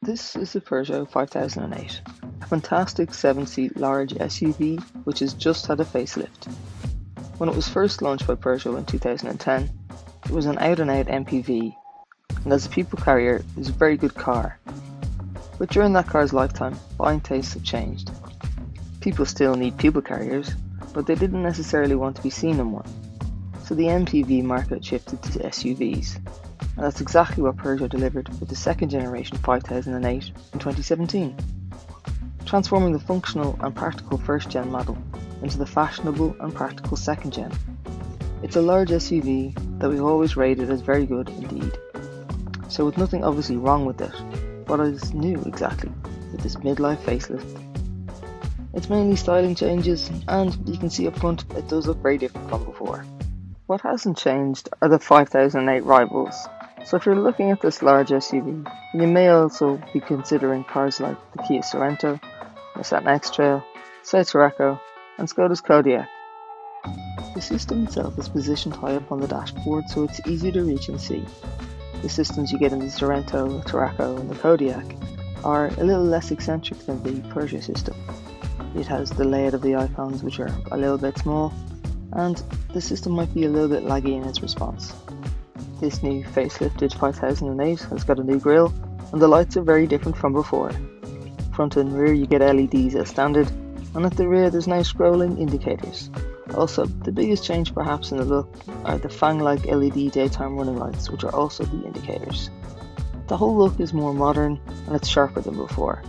This is the Peugeot 5008, a fantastic 7-seat large SUV which has just had a facelift. When it was first launched by Peugeot in 2010, it was an out-and-out MPV, and as a people carrier it was a very good car. But during that car's lifetime, buying tastes have changed. People still need people carriers, but they didn't necessarily want to be seen in one. So the MPV market shifted to SUVs, and that's exactly what Peugeot delivered with the second generation 5008 in 2017, transforming the functional and practical first gen model into the fashionable and practical second gen. It's a large SUV that we've always rated as very good indeed. So with nothing obviously wrong with it, what is new exactly with this midlife facelift? It's mainly styling changes, and you can see up front it does look very different from before. What hasn't changed are the 5008 rivals. So if you're looking at this large SUV, you may also be considering cars like the Kia Sorrento, Nissan X-Trail, Seat Sirocco, and Skoda's Kodiaq. The system itself is positioned high up on the dashboard, so it's easy to reach and see. The systems you get in the Sorrento, Sirocco, and the Kodiaq are a little less eccentric than the Peugeot system. It has the layout of the icons, which are a little bit small, and the system might be a little bit laggy in its response. This new facelifted 5008 has got a new grille, and the lights are very different from before. Front and rear you get LEDs as standard, and at the rear there's now scrolling indicators. Also, the biggest change perhaps in the look are the fang-like LED daytime running lights, which are also the indicators. The whole look is more modern and it's sharper than before.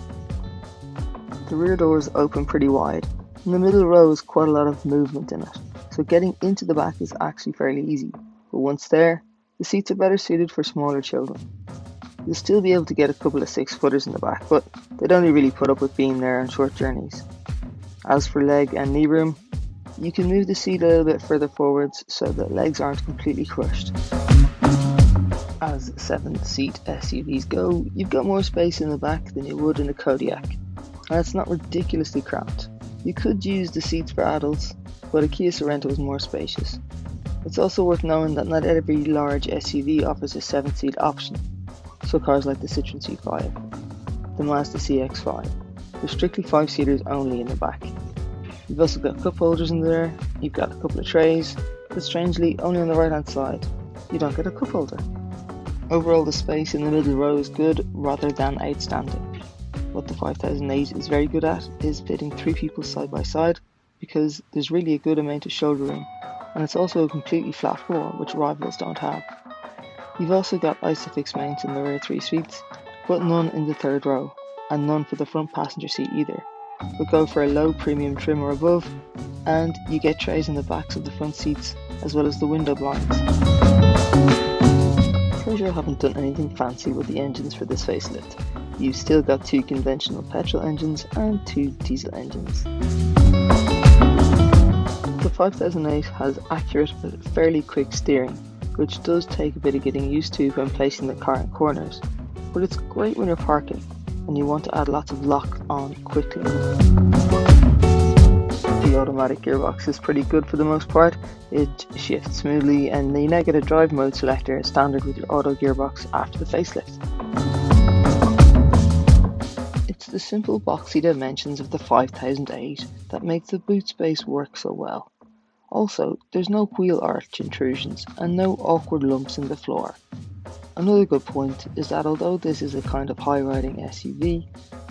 The rear doors open pretty wide, and the middle row has quite a lot of movement in it, so getting into the back is actually fairly easy, but once there, the seats are better suited for smaller children. You'll still be able to get a couple of 6-footers in the back, but they'd only really put up with being there on short journeys. As for leg and knee room, you can move the seat a little bit further forwards so that legs aren't completely crushed. As 7-seat SUVs go, you've got more space in the back than you would in a Kodiaq, and it's not ridiculously cramped. You could use the seats for adults, but a Kia Sorrento is more spacious. It's also worth knowing that not every large SUV offers a 7-seat option, so cars like the Citroen C5, the Mazda CX-5, they're strictly 5-seaters only in the back. You've also got cup holders in there, you've got a couple of trays, but strangely only on the right hand side, you don't get a cup holder. Overall the space in the middle row is good rather than outstanding. What the 5008 is very good at is fitting 3 people side by side, because there's really a good amount of shoulder room, and it's also a completely flat floor, which rivals don't have. You've also got Isofix mounts in the rear 3 seats, but none in the third row, and none for the front passenger seat either. But go for a low premium trim or above, and you get trays in the backs of the front seats, as well as the window blinds. Peugeot haven't done anything fancy with the engines for this facelift. You've still got 2 conventional petrol engines and 2 diesel engines. The 5008 has accurate but fairly quick steering, which does take a bit of getting used to when placing the car in corners, but it's great when you're parking and you want to add lots of lock on quickly. The automatic gearbox is pretty good for the most part. It shifts smoothly, and you now get a drive mode selector standard with your auto gearbox after the facelift. It's the simple boxy dimensions of the 5008 that make the boot space work so well. Also, there's no wheel arch intrusions and no awkward lumps in the floor. Another good point is that although this is a kind of high-riding SUV,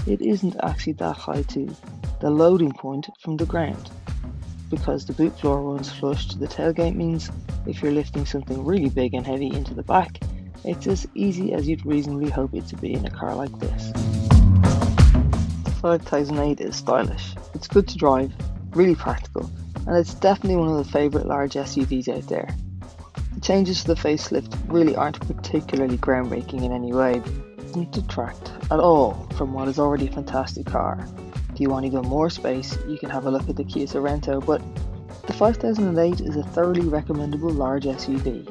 it isn't actually that high to the loading point from the ground. Because the boot floor runs flush to the tailgate means if you're lifting something really big and heavy into the back, it's as easy as you'd reasonably hope it to be in a car like this. The 5008 is stylish, it's good to drive, really practical, and it's definitely one of the favourite large SUVs out there. The changes to the facelift really aren't particularly groundbreaking in any way. It doesn't detract at all from what is already a fantastic car. If you want even more space, you can have a look at the Kia Sorrento, but the 5008 is a thoroughly recommendable large SUV.